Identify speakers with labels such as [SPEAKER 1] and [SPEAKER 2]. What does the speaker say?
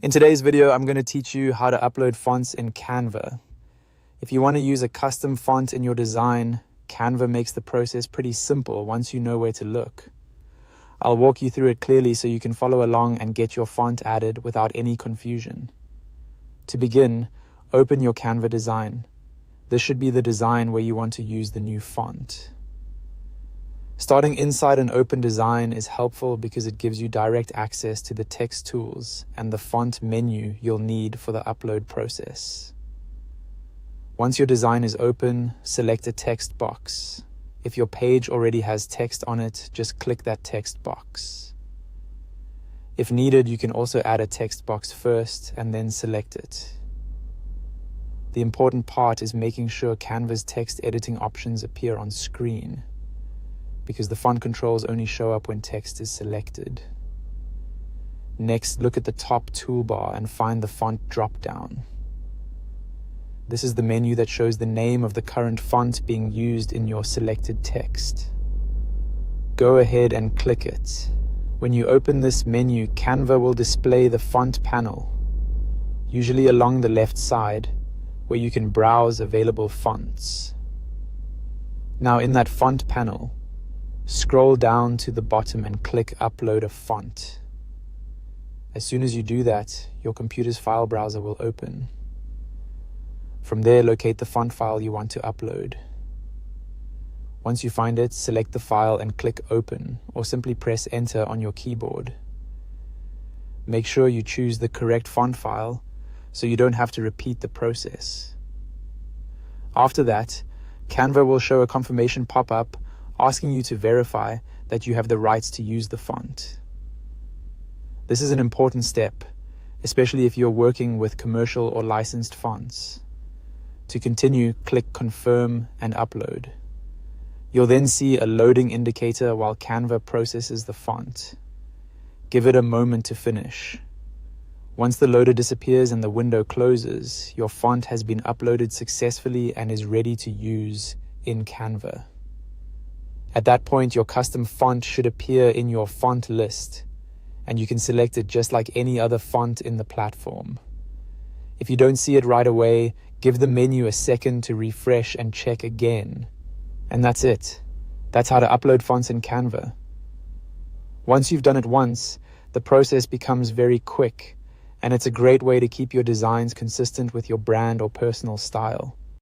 [SPEAKER 1] In today's video, I'm going to teach you how to upload fonts in Canva. If you want to use a custom font in your design, Canva makes the process pretty simple once you know where to look. I'll walk you through it clearly so you can follow along and get your font added without any confusion. To begin, open your Canva design. This should be the design where you want to use the new font. Starting inside an open design is helpful because it gives you direct access to the text tools and the font menu you'll need for the upload process. Once your design is open, select a text box. If your page already has text on it, just click that text box. If needed, you can also add a text box first and then select it. The important part is making sure Canva's text editing options appear on screen, because the font controls only show up when text is selected. Next, look at the top toolbar and find the font drop-down. This is the menu that shows the name of the current font being used in your selected text. Go ahead and click it. When you open this menu, Canva will display the font panel, usually along the left side, where you can browse available fonts. Now in that font panel, scroll down to the bottom and click Upload a Font. As soon as you do that, your computer's file browser will open. From there, locate the font file you want to upload. Once you find it, select the file and click Open, or simply press Enter on your keyboard. Make sure you choose the correct font file so you don't have to repeat the process. After that, Canva will show a confirmation pop-up asking you to verify that you have the rights to use the font. This is an important step, especially if you're working with commercial or licensed fonts. To continue, click Confirm and Upload. You'll then see a loading indicator while Canva processes the font. Give it a moment to finish. Once the loader disappears and the window closes, your font has been uploaded successfully and is ready to use in Canva. At that point, your custom font should appear in your font list, and you can select it just like any other font in the platform. If you don't see it right away, give the menu a second to refresh and check again. And that's it. That's how to upload fonts in Canva. Once you've done it once, the process becomes very quick, and it's a great way to keep your designs consistent with your brand or personal style.